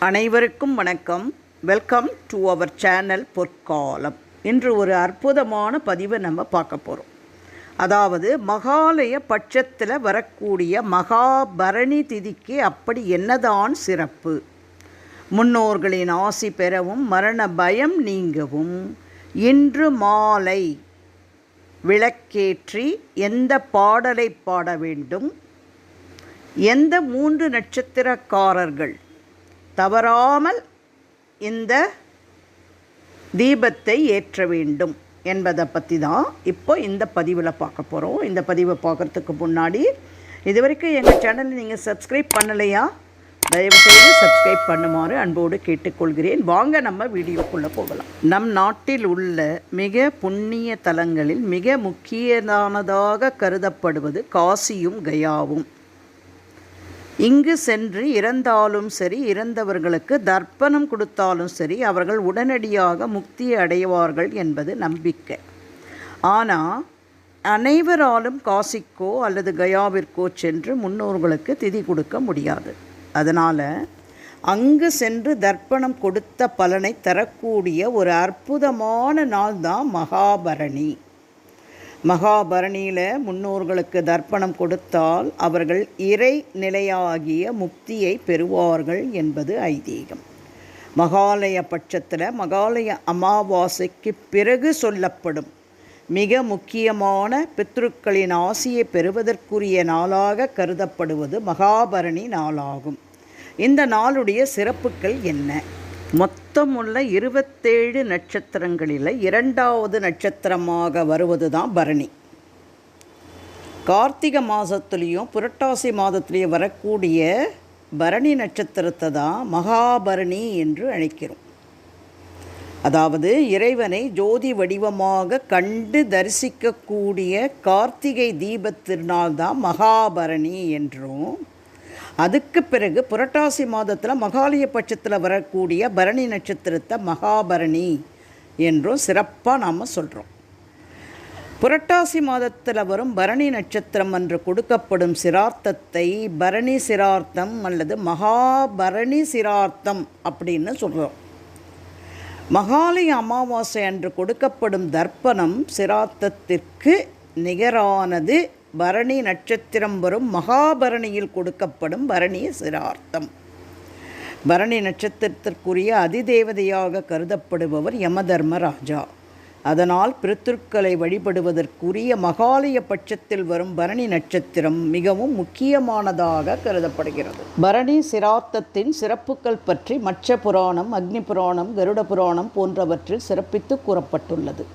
அனைவருக்கும் வணக்கம். Welcome to our channel பொற்காலம். இன்று ஒரு அற்புதமான பதிவை நம்ம பார்க்க போகிறோம். அதாவது மகாலய பட்சத்தில் வரக்கூடிய மகாபரணி திதிக்கு அப்படி என்னதான் சிறப்பு? முன்னோர்களின் ஆசி பெறவும் மரண பயம் நீங்கவும் இன்று மாலை விளக்கேற்றி எந்த பாடலை பாட வேண்டும், எந்த 3 நட்சத்திரக்காரர்கள் தவறாமல் இந்த தீபத்தை ஏற்ற வேண்டும் என்பதை பற்றி தான் இப்போ இந்த பதிவில் பார்க்க போகிறோம். இந்த பதிவை பார்க்குறதுக்கு முன்னாடி இது வரைக்கும் எங்கள் சேனலை நீங்கள் சப்ஸ்கிரைப் பண்ணலையா? தயவுசெய்து சப்ஸ்கிரைப் பண்ணுமாறு அன்போடு கேட்டுக்கொள்கிறேன். வாங்க நம்ம வீடியோக்குள்ளே போகலாம். நம் நாட்டில் உள்ள மிக புண்ணிய தலங்களில் மிக முக்கியமானதாக கருதப்படுவது காசியும் கயாவும். இங்கு சென்று இறந்தாலும் சரி, இறந்தவர்களுக்கு தர்ப்பணம் கொடுத்தாலும் சரி, அவர்கள் உடனடியாக முக்தியை அடைவார்கள் என்பது நம்பிக்கை. ஆனால் அனைவராலும் காசிக்கோ அல்லது கயாவிற்கோ சென்று முன்னோர்களுக்கு திதி கொடுக்க முடியாது. அதனால் அங்கு சென்று தர்ப்பணம் கொடுத்த பலனை தரக்கூடிய ஒரு அற்புதமான நாள் தான் மகாபரணி. மகாபரணியில் முன்னோர்களுக்கு தர்ப்பணம் கொடுத்தால் அவர்கள் இறை நிலையாகிய முக்தியை பெறுவார்கள் என்பது ஐதீகம். மகாலய பட்சத்தில் மகாலய அமாவாசைக்கு பிறகு சொல்லப்படும் மிக முக்கியமான பித்ருக்களின் ஆசியை பெறுவதற்குரிய நாளாக கருதப்படுவது மகாபரணி நாளாகும். இந்த நாளுடைய சிறப்புகள் என்ன? மொத்தமுள்ள 27 நட்சத்திரங்களில் 2வது நட்சத்திரமாக வருவது தான் பரணி. கார்த்திகை மாதத்துலேயும் புரட்டாசி மாதத்துலேயும் வரக்கூடிய பரணி நட்சத்திரத்தை தான் மகாபரணி என்று அழைக்கிறோம். அதாவது இறைவனை ஜோதி வடிவமாக கண்டு தரிசிக்கக்கூடிய கார்த்திகை தீபத்தினால் தான் மகாபரணி என்றும், அதுக்கு பிறகு புரட்டாசி மாதத்தில் மகாலய பட்சத்தில் வரக்கூடிய பரணி நட்சத்திரத்தை மகாபரணி என்றும் சிறப்பாக நாம் சொல்கிறோம். புரட்டாசி மாதத்தில் வரும் பரணி நட்சத்திரம் என்று கொடுக்கப்படும் சிரார்த்தத்தை பரணி சிரார்த்தம் அல்லது மகாபரணி சிரார்த்தம் அப்படின்னு சொல்கிறோம். மகாலய அமாவாசை அன்று கொடுக்கப்படும் தர்ப்பணம் சிரார்த்தத்திற்கு நிகரானது பரணி நட்சத்திரம் வரும் மகாபரணியில் கொடுக்கப்படும் பரணி சிரார்த்தம். பரணி நட்சத்திரத்திற்குரிய அதிதேவதையாக கருதப்படுபவர் யமதர்மராஜா. அதனால் பித்ருக்களை வழிபடுவதற்குரிய மகாலய பட்சத்தில் வரும் பரணி நட்சத்திரம் மிகவும் முக்கியமானதாக கருதப்படுகிறது. பரணி சிரார்த்தத்தின் சிறப்புகள் பற்றி மச்ச புராணம், அக்னி புராணம், கருட புராணம் போன்றவற்றில் சிறப்பித்து கூறப்பட்டுள்ளது.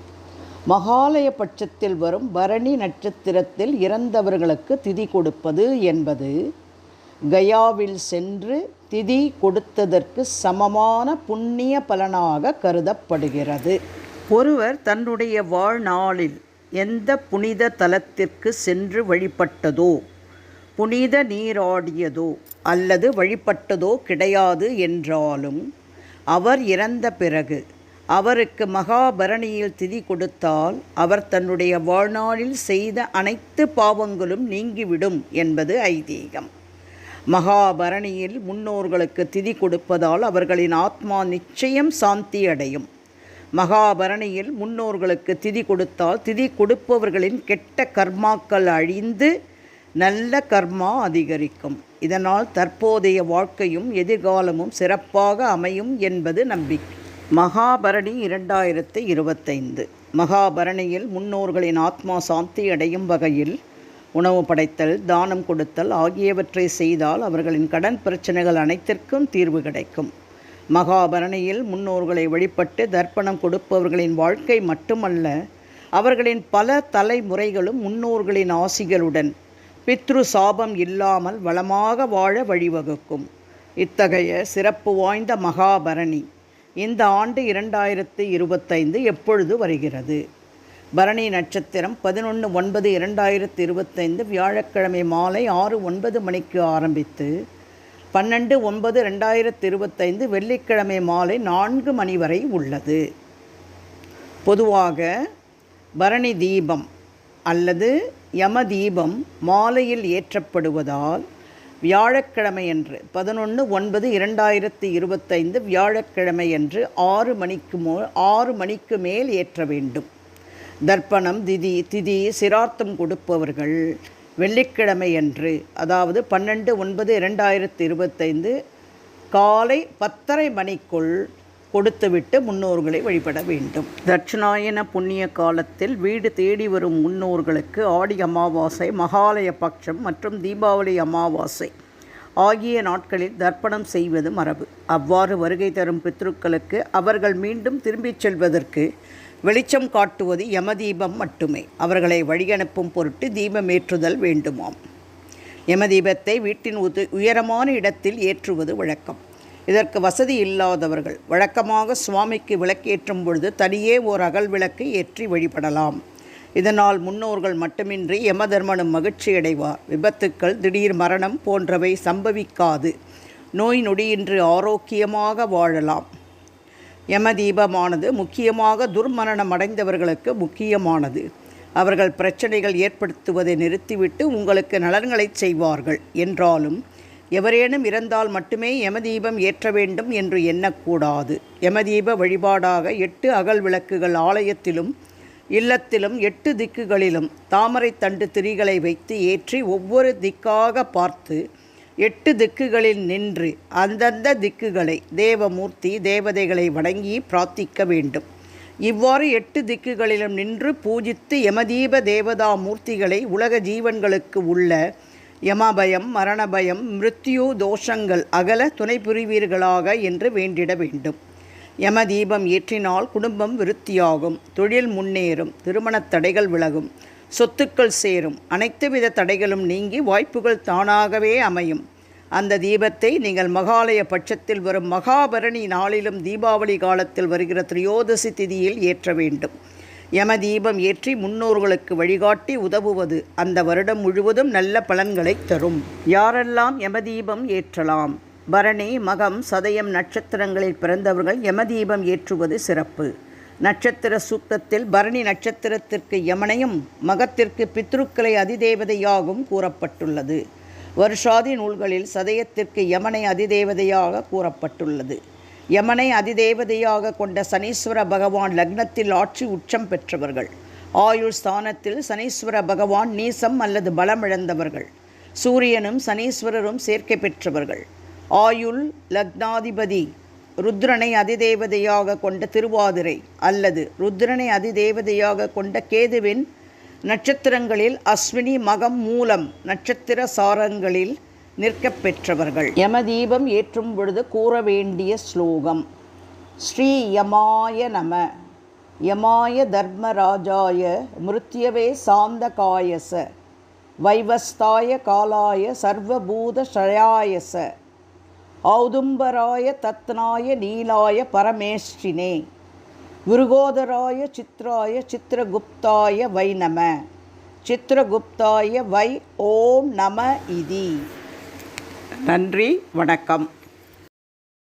மகாலய பட்சத்தில் வரும் பரணி நட்சத்திரத்தில் இறந்தவர்களுக்கு திதி கொடுப்பது என்பது கயாவில் சென்று திதி கொடுத்ததற்கு சமமான புண்ணிய பலனாக கருதப்படுகிறது. ஒருவர் தன்னுடைய வாழ்நாளில் எந்த புனித தலத்திற்கு சென்று வழிபட்டதோ, புனித நீராடியதோ அல்லது வழிபட்டதோ கிடையாது என்றாலும் அவர் இறந்த பிறகு அவருக்கு மகாபரணியில் திதி கொடுத்தால் அவர் தன்னுடைய வாழ்நாளில் செய்த அனைத்து பாவங்களும் நீங்கிவிடும் என்பது ஐதீகம். மகாபரணியில் முன்னோர்களுக்கு திதி கொடுப்பதால் அவர்களின் ஆத்மா நிச்சயம் சாந்தி அடையும். மகாபரணியில் முன்னோர்களுக்கு திதி கொடுத்தால் திதி கொடுப்பவர்களின் கெட்ட கர்மாக்கள் அழிந்து நல்ல கர்மா அதிகரிக்கும். இதனால் தற்போதைய வாழ்க்கையும் எதிர்காலமும் சிறப்பாக அமையும் என்பது நம்பிக்கை. மகாபரணி 2025. மகாபரணியில் முன்னோர்களின் ஆத்மா சாந்தி அடையும் வகையில் உணவு படைத்தல், தானம் கொடுத்தல் ஆகியவற்றை செய்தால் அவர்களின் கடன் பிரச்சனைகள் அனைத்திற்கும் தீர்வு கிடைக்கும். மகாபரணியில் முன்னோர்களை வழிபட்டு தர்ப்பணம் கொடுப்பவர்களின் வாழ்க்கை மட்டுமல்ல, அவர்களின் பல தலைமுறைகளும் முன்னோர்களின் ஆசிகளுடன் பித்ரு சாபம் இல்லாமல் வளமாக வாழ வழிவகுக்கும். இத்தகைய சிறப்பு வாய்ந்த மகாபரணி இந்த ஆண்டு 2025 எப்பொழுது வருகிறது? பரணி நட்சத்திரம் 11/9/2025 வியாழக்கிழமை மாலை 6:09 மணிக்கு ஆரம்பித்து 12/9/2025 வெள்ளிக்கிழமை மாலை 4 மணி வரை உள்ளது. பொதுவாக பரணி தீபம் அல்லது யம தீபம் மாலையில் ஏற்றப்படுவதால் வியாழக்கிழமையன்று 11/9/2025 வியாழக்கிழமையன்று 6 மணிக்கு மேல் ஏற்ற வேண்டும். தர்ப்பணம் திதி சிரார்த்தம் கொடுப்பவர்கள் வெள்ளிக்கிழமையன்று, அதாவது 12/9/2025 காலை 10:30 மணிக்குள் கொடுத்துவிட்டு முன்னோர்களை வழிபட வேண்டும். தட்சிணாயன புண்ணிய காலத்தில் வீடு தேடி வரும் முன்னோர்களுக்கு ஆடி அமாவாசை, மகாலய பட்சம் மற்றும் தீபாவளி அமாவாசை ஆகிய நாட்களில் தர்ப்பணம் செய்வது மரபு. அவ்வாறு வருகை தரும் பித்ருக்களுக்கு அவர்கள் மீண்டும் திரும்பிச் செல்வதற்கு வெளிச்சம் காட்டுவது யமதீபம் மட்டுமே. அவர்களை வழியனுப்பும் பொருட்டு தீபமேற்றுதல் வேண்டுமாம். யமதீபத்தை வீட்டின் உயரமான இடத்தில் ஏற்றுவது வழக்கம். இதற்கு வசதி இல்லாதவர்கள் வழக்கமாக சுவாமிக்கு விளக்கேற்றும் பொழுது தனியே ஓர் அகல் விளக்கு ஏற்றி வழிபடலாம். இதனால் முன்னோர்கள் மட்டுமின்றி யமதர்மனும் மகிழ்ச்சியடைவார். விபத்துக்கள், திடீர் மரணம் போன்றவை சம்பவிக்காது. நோய் நொடியின்றி ஆரோக்கியமாக வாழலாம். யமதீபமானது முக்கியமாக துர்மரணம் அடைந்தவர்களுக்கு முக்கியமானது. அவர்கள் பிரச்சனைகள் ஏற்படுத்துவதை நிறுத்திவிட்டு உங்களுக்கு நலன்களை செய்வார்கள். என்றாலும் எவரேனும் இறந்தால் மட்டுமே யமதீபம் ஏற்ற வேண்டும் என்று எண்ணக்கூடாது. யமதீப வழிபாடாக 8 அகல் விளக்குகள் ஆலயத்திலும் இல்லத்திலும் 8 திக்குகளிலும் தாமரை தண்டு திரிகளை வைத்து ஏற்றி ஒவ்வொரு திக்காக பார்த்து 8 திக்குகளில் நின்று அந்தந்த திக்குகளை தேவமூர்த்தி தேவதைகளை வணங்கி பிரார்த்திக்க வேண்டும். இவ்வாறு 8 திக்குகளிலும் நின்று பூஜித்து யமதீப தேவதா மூர்த்திகளை உலக ஜீவன்களுக்கு உள்ள யமபயம், மரணபயம், மிருத்யு தோஷங்கள் அகல துணை புரிவீர்களாக என்று வேண்டிட வேண்டும். யமதீபம் ஏற்றினால் குடும்பம் விருத்தியாகும், தொழில் முன்னேறும், திருமணத் தடைகள் விலகும், சொத்துக்கள் சேரும், அனைத்து வித தடைகளும் நீங்கி வாய்ப்புகள் தானாகவே அமையும். அந்த தீபத்தை நீங்கள் மகாலய பட்சத்தில் வரும் மகாபரணி நாளிலும் தீபாவளி காலத்தில் வருகிற திரியோதசி திதியில் ஏற்ற வேண்டும். யமதீபம் ஏற்றி முன்னோர்களுக்கு வழிகாட்டி உதவுவது அந்த வருடம் முழுவதும் நல்ல பலன்களை தரும். யாரெல்லாம் யமதீபம் ஏற்றலாம்? பரணி, மகம், சதயம் நட்சத்திரங்களில் பிறந்தவர்கள் யமதீபம் ஏற்றுவது சிறப்பு. நட்சத்திர சூக்தத்தில் பரணி நட்சத்திரத்திற்கு யமனையும் மகத்திற்கு பித்ருக்களை அதிதேவதையாகவும் கூறப்பட்டுள்ளது. வருஷாதி நூல்களில் சதயத்திற்கு யமனை அதிதேவதையாக கூறப்பட்டுள்ளது. யமனை அதிதேவதையாக கொண்ட சனீஸ்வர பகவான் லக்னத்தில் ஆட்சி உச்சம் பெற்றவர்கள். ஆயுள் ஸ்தானத்தில் சனீஸ்வர பகவான் நீசம் அல்லது பலமிழந்தவர்கள். சூரியனும் சனீஸ்வரரும் சேர்க்கை பெற்றவர்கள். ஆயுள் லக்னாதிபதி ருத்ரனை அதிதேவதையாக கொண்ட திருவாதிரை அல்லது ருத்ரனை அதிதேவதையாக கொண்ட கேதுவின் நட்சத்திரங்களில் அஸ்வினி, மகம், மூலம் நட்சத்திர சாரங்களில் நிற்கப் பெற்றவர்கள். யமதீபம் ஏற்றும் பொழுது கூற வேண்டிய ஸ்லோகம்: ஸ்ரீ யமாய நம, யமாய தர்மராஜாய, மிருத்யவே சாந்தகாயச, வைவஸ்தாய காலாய, சர்வபூத ஷயாயச, ஔதும்பராய தத்னாய நீலாய பரமேஷ்டினே, விருகோதராய சித்ராய சித்ரகுப்தாய வை நம, சித்ரகுப்தாய வை ஓம் நம இதி. நன்றி, வணக்கம்.